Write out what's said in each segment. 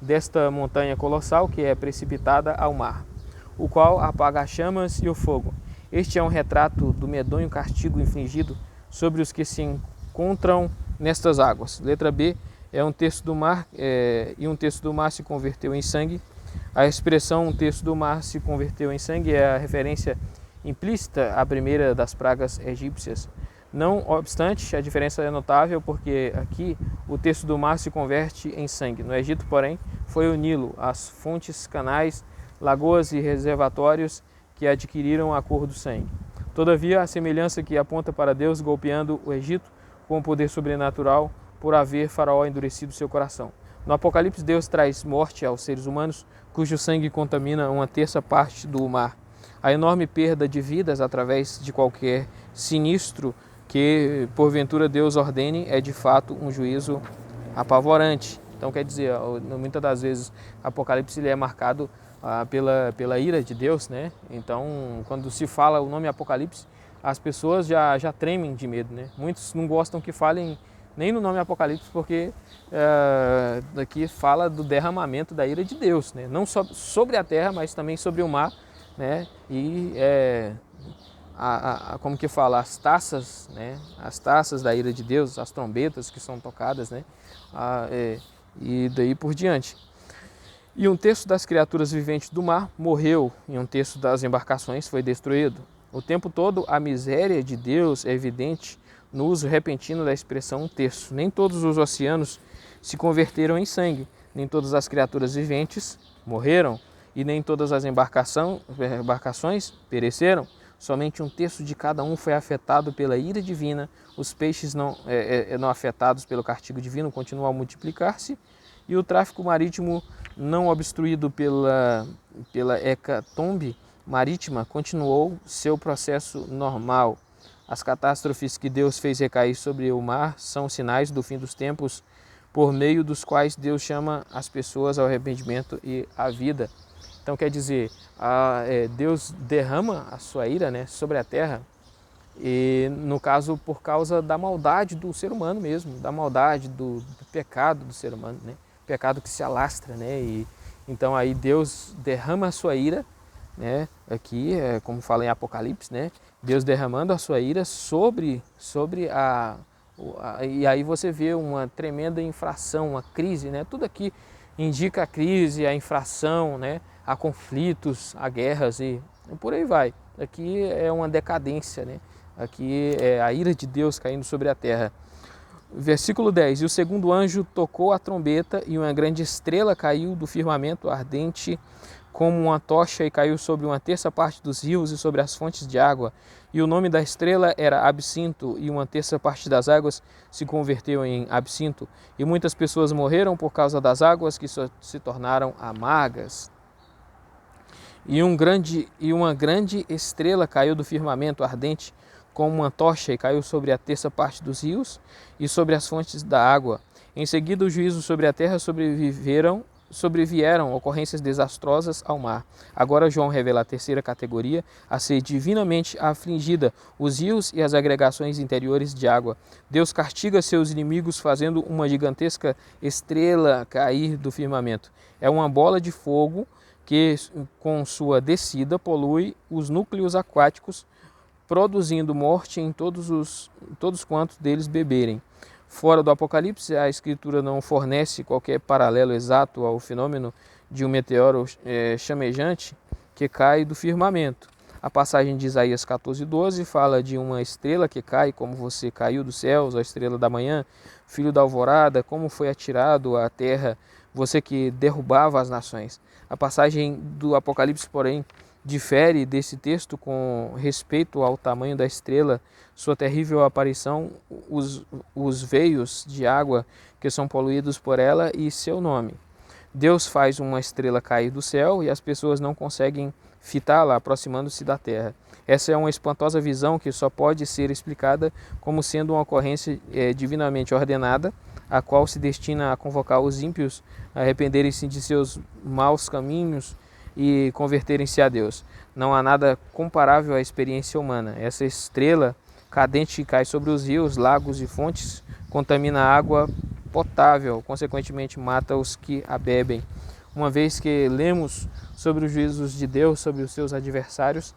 desta montanha colossal que é precipitada ao mar, o qual apaga as chamas e o fogo. Este é um retrato do medonho castigo infligido sobre os que se encontram nestas águas. Letra B é um terço do mar, e um terço do mar se converteu em sangue. A expressão um terço do mar se converteu em sangue é a referência implícita à primeira das pragas egípcias. Não obstante, a diferença é notável porque aqui o terço do mar se converte em sangue. No Egito, porém, foi o Nilo, as fontes, canais, lagoas e reservatórios que adquiriram a cor do sangue. Todavia, a semelhança que aponta para Deus golpeando o Egito com o poder sobrenatural por haver Faraó endurecido seu coração. No Apocalipse, Deus traz morte aos seres humanos, cujo sangue contamina uma terça parte do mar. A enorme perda de vidas através de qualquer sinistro que porventura Deus ordene é de fato um juízo apavorante. Então quer dizer, muitas das vezes Apocalipse ele é marcado pela ira de Deus, né? Então quando se fala o nome Apocalipse, as pessoas já tremem de medo, né? Muitos não gostam que falem nem no nome Apocalipse porque daqui fala do derramamento da ira de Deus, né? Não só sobre a terra, mas também sobre o mar, né? E como que fala, as taças, né? As taças da ira de Deus, as trombetas que são tocadas, né? E daí por diante. E um terço das criaturas viventes do mar morreu, e um terço das embarcações foi destruído. O tempo todo a miséria de Deus é evidente no uso repentino da expressão um terço. Nem todos os oceanos se converteram em sangue, nem todas as criaturas viventes morreram, e nem todas as embarcações pereceram. Somente um terço de cada um foi afetado pela ira divina. Os peixes não afetados pelo castigo divino continuam a multiplicar-se. E o tráfico marítimo não obstruído pela hecatombe marítima continuou seu processo normal. As catástrofes que Deus fez recair sobre o mar são sinais do fim dos tempos, por meio dos quais Deus chama as pessoas ao arrependimento e à vida. Então quer dizer, Deus derrama a sua ira, né, sobre a terra, e no caso por causa da maldade do ser humano mesmo, da maldade do pecado do ser humano, né, pecado que se alastra, né, e então aí Deus derrama a sua ira, né, aqui como fala em Apocalipse, né, Deus derramando a sua ira sobre e aí você vê uma tremenda infração, uma crise, né, tudo aqui indica a crise, a infração, né, a conflitos, a guerras e por aí vai. Aqui é uma decadência, né? Aqui é a ira de Deus caindo sobre a terra. Versículo 10. E o segundo anjo tocou a trombeta e uma grande estrela caiu do firmamento ardente como uma tocha e caiu sobre uma terça parte dos rios e sobre as fontes de água. E o nome da estrela era Absinto, e uma terça parte das águas se converteu em absinto. E muitas pessoas morreram por causa das águas que se tornaram amargas. E uma grande estrela caiu do firmamento ardente como uma tocha e caiu sobre a terça parte dos rios e sobre as fontes da água. Em seguida, o juízo sobre a terra sobrevieram ocorrências desastrosas ao mar. Agora João revela a terceira categoria, a ser divinamente afligida, os rios e as agregações interiores de água. Deus castiga seus inimigos fazendo uma gigantesca estrela cair do firmamento. É uma bola de fogo que, com sua descida, polui os núcleos aquáticos, produzindo morte em todos quantos deles beberem. Fora do Apocalipse, a Escritura não fornece qualquer paralelo exato ao fenômeno de um meteoro chamejante que cai do firmamento. A passagem de Isaías 14:12 fala de uma estrela que cai, como você caiu dos céus, a estrela da manhã, filho da alvorada, como foi atirado à terra, você que derrubava as nações. A passagem do Apocalipse, porém, difere desse texto com respeito ao tamanho da estrela, sua terrível aparição, os veios de água que são poluídos por ela e seu nome. Deus faz uma estrela cair do céu e as pessoas não conseguem fitá-la aproximando-se da terra. Essa é uma espantosa visão que só pode ser explicada como sendo uma ocorrência divinamente ordenada, a qual se destina a convocar os ímpios a arrependerem-se de seus maus caminhos e converterem-se a Deus. Não há nada comparável à experiência humana. Essa estrela cadente cai sobre os rios, lagos e fontes, contamina a água potável, consequentemente mata os que a bebem. Uma vez que lemos sobre os juízos de Deus sobre os seus adversários,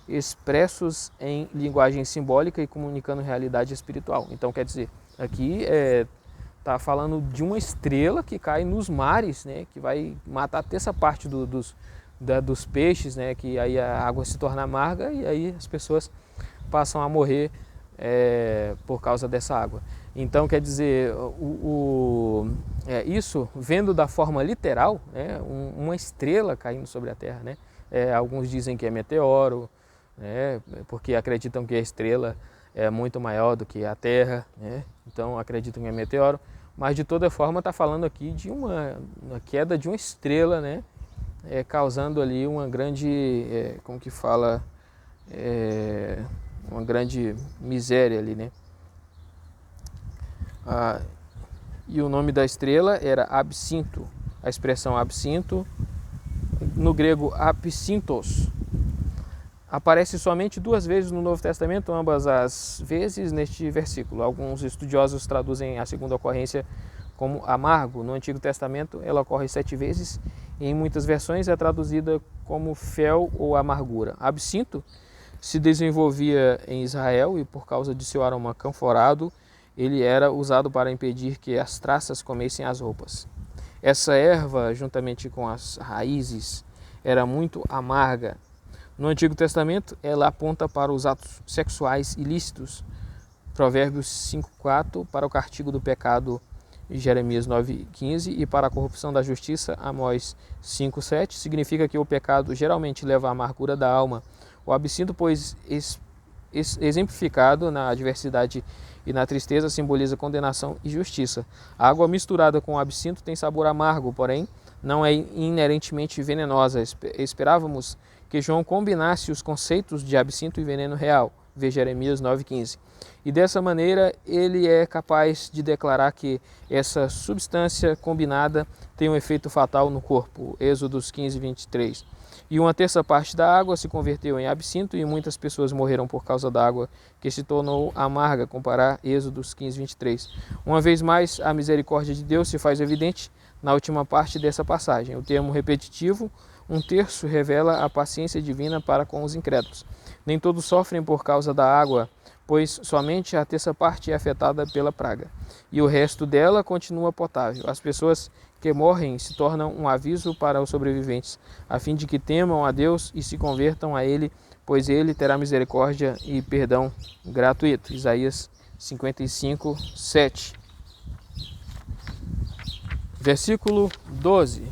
expressos em linguagem simbólica e comunicando realidade espiritual. Então, quer dizer, aqui está falando de uma estrela que cai nos mares, né, que vai matar a terça parte dos peixes, né, que aí a água se torna amarga e aí as pessoas passam a morrer por causa dessa água. Então, quer dizer, isso vendo da forma literal, né, uma estrela caindo sobre a Terra, né? Alguns dizem que é meteoro, né, porque acreditam que a estrela é muito maior do que a Terra, né? Então acreditam que é meteoro, mas de toda forma está falando aqui de uma queda de uma estrela, né, causando ali uma grande, como que fala, uma grande miséria ali, né? E o nome da estrela era absinto. A expressão absinto, no grego apsintos, aparece somente 2 vezes no Novo Testamento, ambas as vezes neste versículo. Alguns estudiosos traduzem a segunda ocorrência como amargo. No Antigo Testamento ela ocorre 7 vezes e em muitas versões é traduzida como fel ou amargura. Absinto se desenvolvia em Israel e por causa de seu aroma canforado, ele era usado para impedir que as traças comessem as roupas. Essa erva, juntamente com as raízes, era muito amarga. No Antigo Testamento, ela aponta para os atos sexuais ilícitos, Provérbios 5:4, para o castigo do pecado, Jeremias 9:15, e para a corrupção da justiça, Amós 5:7, significa que o pecado geralmente leva à amargura da alma. O absinto, pois exemplificado na adversidade e na tristeza, simboliza condenação e justiça. A água misturada com o absinto tem sabor amargo, porém não é inerentemente venenosa. Esperávamos que João combinasse os conceitos de absinto e veneno real, vê Jeremias 9:15. E dessa maneira ele é capaz de declarar que essa substância combinada tem um efeito fatal no corpo, Êxodos 15:23. E uma terça parte da água se converteu em absinto e muitas pessoas morreram por causa da água que se tornou amarga, comparar Êxodos 15:23. Uma vez mais, a misericórdia de Deus se faz evidente na última parte dessa passagem. O termo repetitivo, 1/3, revela a paciência divina para com os incrédulos. Nem todos sofrem por causa da água, pois somente a terça parte é afetada pela praga, e o resto dela continua potável. As pessoas que morrem se tornam um aviso para os sobreviventes, a fim de que temam a Deus e se convertam a Ele, pois Ele terá misericórdia e perdão gratuito. Isaías 55:7. Versículo 12.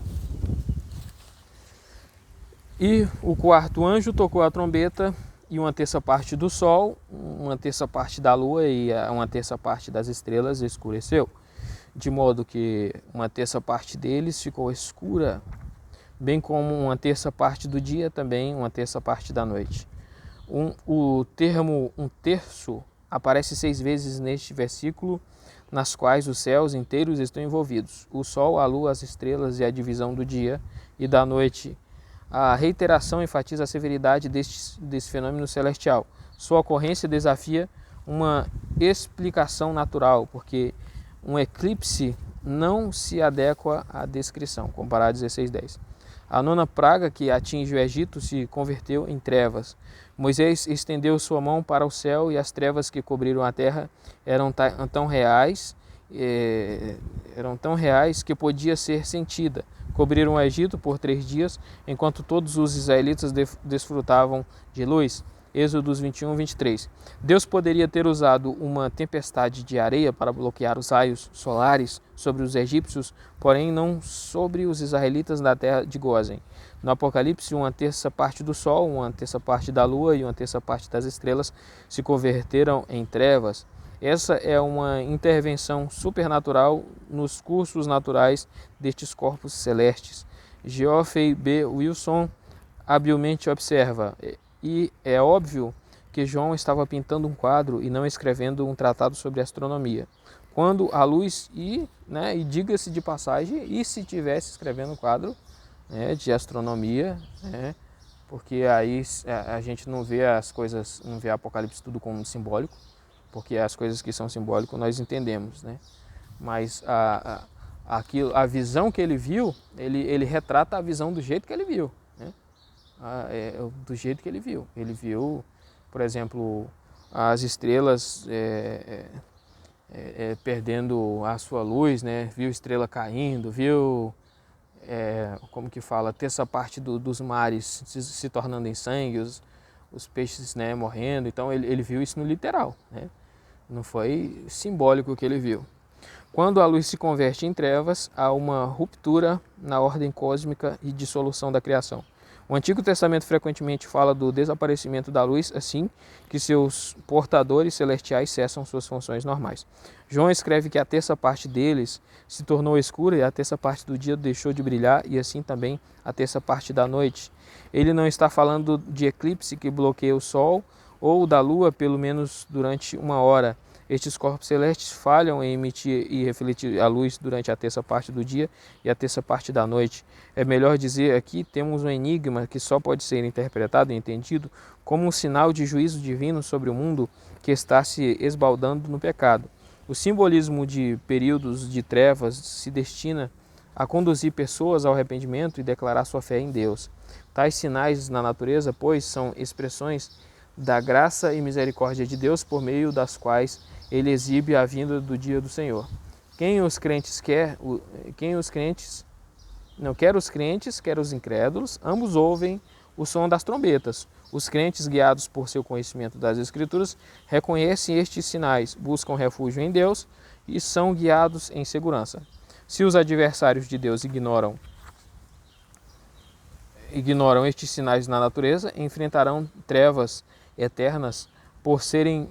E o quarto anjo tocou a trombeta, e uma terça parte do sol, uma terça parte da lua e uma terça parte das estrelas escureceu, de modo que uma terça parte deles ficou escura, bem como uma terça parte do dia, também uma terça parte da noite. O termo 1/3 aparece 6 vezes neste versículo, nas quais os céus inteiros estão envolvidos: o sol, a lua, as estrelas e a divisão do dia e da noite. A reiteração enfatiza a severidade desse fenômeno celestial. Sua ocorrência desafia uma explicação natural, porque um eclipse não se adequa à descrição, comparar 16:10. A 9ª praga que atinge o Egito se converteu em trevas. Moisés estendeu sua mão para o céu e as trevas que cobriram a terra eram tão reais que podia ser sentida. Cobriram o Egito por 3 dias, enquanto todos os israelitas desfrutavam de luz. Êxodos 21:23. Deus poderia ter usado uma tempestade de areia para bloquear os raios solares sobre os egípcios, porém não sobre os israelitas da terra de Gósen. No Apocalipse, uma terça parte do sol, uma terça parte da lua e uma terça parte das estrelas se converteram em trevas. Essa é uma intervenção supernatural nos cursos naturais destes corpos celestes. Geoffrey B. Wilson habilmente observa: e é óbvio que João estava pintando um quadro e não escrevendo um tratado sobre astronomia. Quando a luz e diga-se de passagem, e se tivesse escrevendo um quadro, de astronomia, porque aí a gente não vê as coisas, não vê Apocalipse tudo como simbólico, porque as coisas que são simbólicas nós entendemos, Mas a visão que ele viu, ele retrata a visão do jeito que ele viu, né? Do jeito que ele viu. Ele viu, por exemplo, as estrelas perdendo a sua luz, né? Viu estrela caindo, viu, como que fala, terça parte dos mares se tornando em sangue, os peixes, né, morrendo. Então ele viu isso no literal, né? Não foi simbólico o que ele viu. Quando a luz se converte em trevas, há uma ruptura na ordem cósmica e dissolução da criação. O Antigo Testamento frequentemente fala do desaparecimento da luz, assim que seus portadores celestiais cessam suas funções normais. João escreve que a terça parte deles se tornou escura e a terça parte do dia deixou de brilhar, e assim também a terça parte da noite. Ele não está falando de eclipse que bloqueia o sol ou da lua, pelo menos durante uma hora. Estes corpos celestes falham em emitir e refletir a luz durante a terça parte do dia e a terça parte da noite. É melhor dizer aqui, temos um enigma que só pode ser interpretado e entendido como um sinal de juízo divino sobre o mundo que está se esbaldando no pecado. O simbolismo de períodos de trevas se destina a conduzir pessoas ao arrependimento e declarar sua fé em Deus. Tais sinais na natureza, pois, são expressões da graça e misericórdia de Deus, por meio das quais ele exibe a vinda do dia do Senhor. Quer os crentes, quer os incrédulos, ambos ouvem o som das trombetas. Os crentes, guiados por seu conhecimento das Escrituras, reconhecem estes sinais, buscam refúgio em Deus e são guiados em segurança. Se os adversários de Deus ignoram estes sinais na natureza, enfrentarão trevas eternas por serem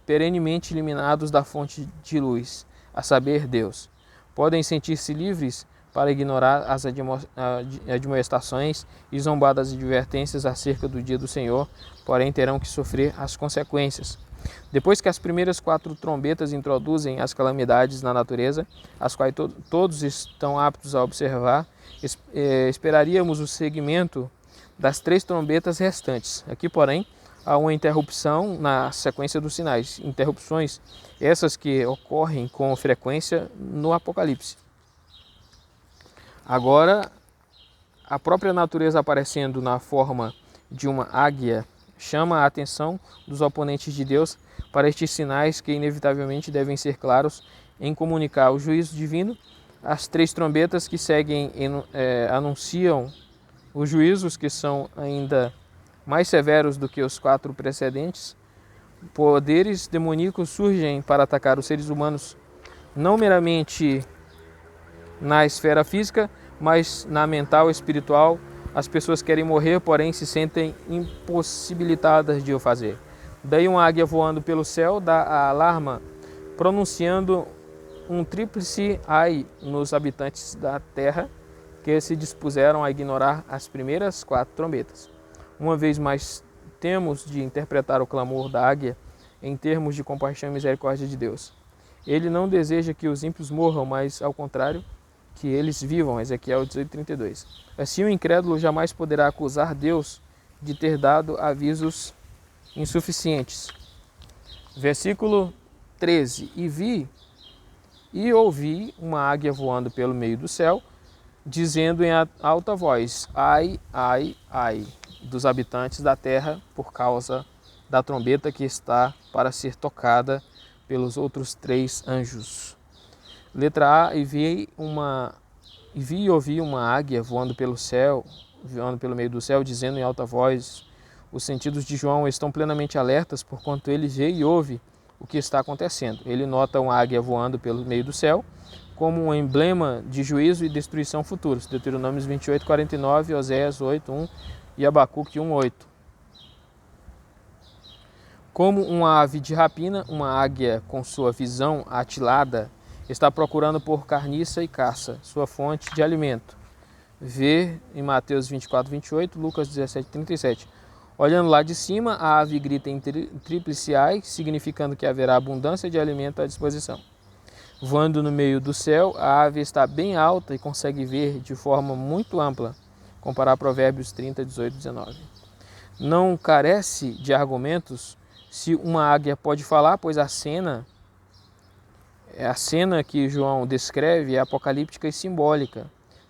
perenemente eliminados da fonte de luz, a saber, Deus. Podem sentir-se livres para ignorar as admoestações e zombadas advertências acerca do dia do Senhor, porém terão que sofrer as consequências. Depois que as primeiras 4 trombetas introduzem as calamidades na natureza, as quais todos estão aptos a observar, esperaríamos o segmento das 3 trombetas restantes. Aqui, porém, há uma interrupção na sequência dos sinais. Interrupções essas que ocorrem com frequência no Apocalipse. Agora, a própria natureza aparecendo na forma de uma águia chama a atenção dos oponentes de Deus para estes sinais que inevitavelmente devem ser claros em comunicar o juízo divino. As 3 trombetas que seguem anunciam os juízos que são ainda mais severos do que os 4 precedentes. Poderes demoníacos surgem para atacar os seres humanos, não meramente na esfera física, mas na mental e espiritual. As pessoas querem morrer, porém se sentem impossibilitadas de o fazer. Daí uma águia voando pelo céu dá a alarma, pronunciando um tríplice ai nos habitantes da terra que se dispuseram a ignorar as primeiras 4 trombetas. Uma vez mais, temos de interpretar o clamor da águia em termos de compaixão e misericórdia de Deus. Ele não deseja que os ímpios morram, mas, ao contrário, que eles vivam. Ezequiel 18:32. Assim, o incrédulo jamais poderá acusar Deus de ter dado avisos insuficientes. Versículo 13. E ouvi uma águia voando pelo meio do céu, dizendo em alta voz: ai, ai, ai, dos habitantes da terra, por causa da trombeta que está para ser tocada pelos outros 3 anjos. Letra A, e vi e ouvi uma águia voando pelo meio do céu, dizendo em alta voz. Os sentidos de João estão plenamente alertas, porquanto ele vê e ouve o que está acontecendo. Ele nota uma águia voando pelo meio do céu, como um emblema de juízo e destruição futuros. Deuteronômios 28:49, Oséias 8:1 e Abacuque 1:8. Como uma ave de rapina, uma águia com sua visão atilada está procurando por carniça e caça, sua fonte de alimento. Vê em Mateus 24:28, Lucas 17:37. Olhando lá de cima, a ave grita em tríplice ai, significando que haverá abundância de alimento à disposição. Voando no meio do céu, a ave está bem alta e consegue ver de forma muito ampla. Comparar Provérbios 30:18-19. Não carece de argumentos se uma águia pode falar, pois acena A cena que João descreve é apocalíptica e simbólica.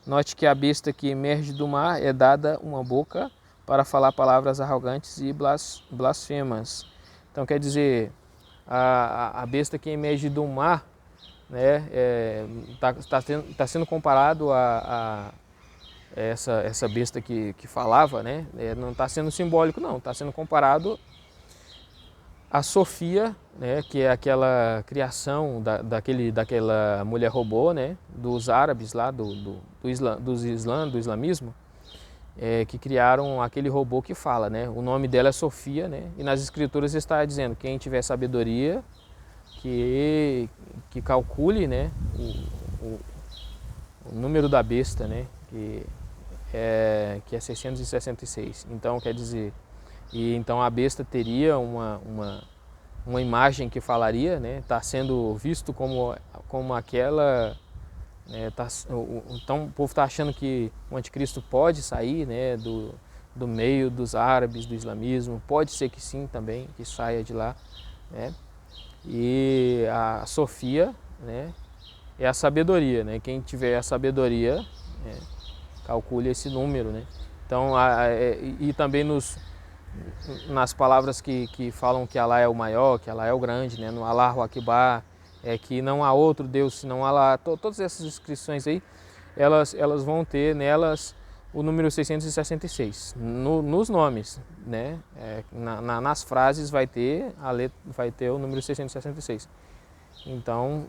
Note que a besta que emerge do mar é dada uma boca para falar palavras arrogantes e blasfemas. Então quer dizer, a besta que emerge do mar, né, tá sendo comparado a essa besta que falava, né, não está sendo simbólico não, está sendo comparado a Sofia, né, que é aquela criação daquela mulher robô, né, dos árabes lá, do islamismo, que criaram aquele robô que fala, né, o nome dela é Sofia, né, e nas escrituras está dizendo, quem tiver sabedoria, que calcule, né, o número da besta, né, que é 666, então quer dizer... E então a besta teria uma imagem que falaria, né? Está sendo visto como aquela... então o povo está achando que o anticristo pode sair, né, do meio dos árabes, do islamismo. Pode ser que sim também, que saia de lá, né? E a Sofia, né, é a sabedoria, né? Quem tiver a sabedoria, né, calcule esse número, né? Então, e também nas palavras que falam que Alá é o maior, que Alá é o grande, né? No Allahu Akbar, que não há outro Deus senão Alá. Todas essas inscrições aí, elas vão ter nelas o número 666, nos nomes, né? Nas frases vai ter o número 666. Então,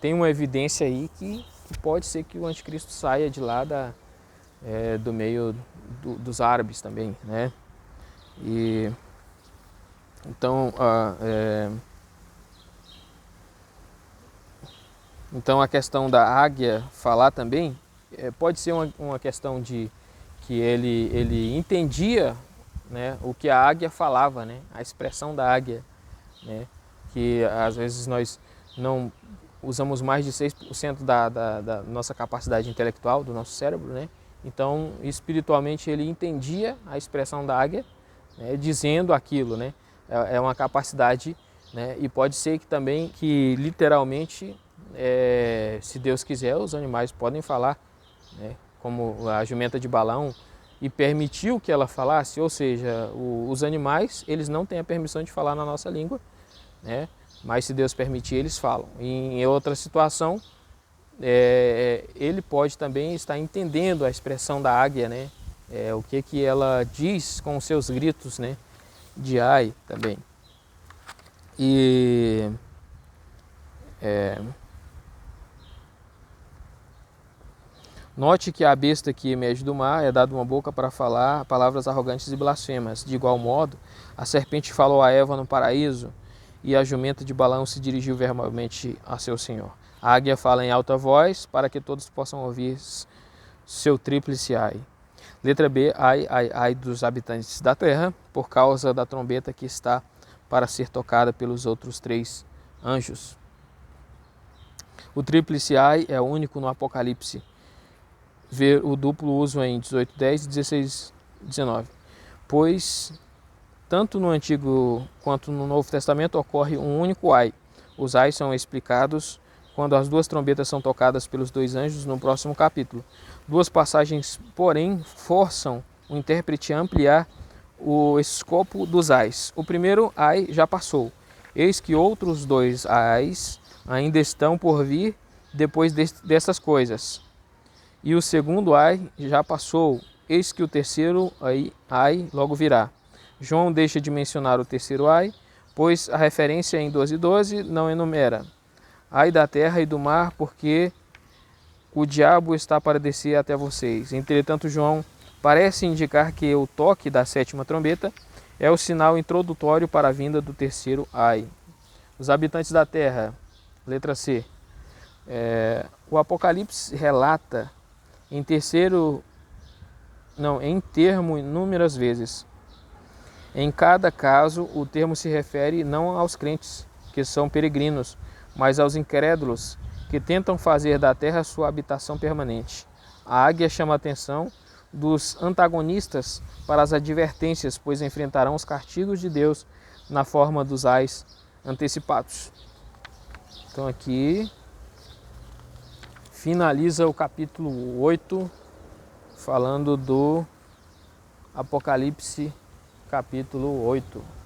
tem uma evidência aí que pode ser que o anticristo saia de lá do meio dos árabes também, né? E então, então a questão da águia falar também pode ser uma questão de que ele entendia, né, o que a águia falava, né, a expressão da águia, né, que às vezes nós não usamos mais de 6% da nossa capacidade intelectual, do nosso cérebro, né? Então, espiritualmente ele entendia a expressão da águia, né, dizendo aquilo, né? É uma capacidade, né? E pode ser que também que literalmente, se Deus quiser, os animais podem falar, né? Como a jumenta de Balaão, e permitiu que ela falasse, ou seja, os animais eles não têm a permissão de falar na nossa língua, né? Mas se Deus permitir, eles falam. E em outra situação, ele pode também estar entendendo a expressão da águia, né? O que ela diz com os seus gritos, né, de ai também. E note que a besta que emerge do mar é dada uma boca para falar palavras arrogantes e blasfemas. De igual modo, a serpente falou a Eva no paraíso e a jumenta de Balaão se dirigiu verbalmente a seu senhor. A águia fala em alta voz para que todos possam ouvir seu tríplice ai. Letra B, ai, ai, ai dos habitantes da terra, por causa da trombeta que está para ser tocada pelos outros 3 anjos. O tríplice ai é único no Apocalipse. Ver o duplo uso em 18:10 e 16:19. Pois, tanto no Antigo quanto no Novo Testamento ocorre um único ai. Os ais são explicados quando as 2 trombetas são tocadas pelos 2 anjos no próximo capítulo. 2 passagens, porém, forçam o intérprete a ampliar o escopo dos ais. O primeiro ai já passou. Eis que outros 2 ais ainda estão por vir depois dessas coisas. E o segundo ai já passou. Eis que o terceiro ai logo virá. João deixa de mencionar o terceiro ai, pois a referência em 12:12 não enumera. Ai da terra e do mar, porque o diabo está para descer até vocês. Entretanto, João parece indicar que o toque da 7ª trombeta é o sinal introdutório para a vinda do terceiro ai. Os habitantes da terra, letra C. O Apocalipse relata em termo inúmeras vezes. Em cada caso, o termo se refere não aos crentes, que são peregrinos, mas aos incrédulos, que tentam fazer da terra sua habitação permanente. A águia chama a atenção dos antagonistas para as advertências, pois enfrentarão os castigos de Deus na forma dos ais antecipados. Então aqui finaliza o capítulo 8, falando do Apocalipse capítulo 8.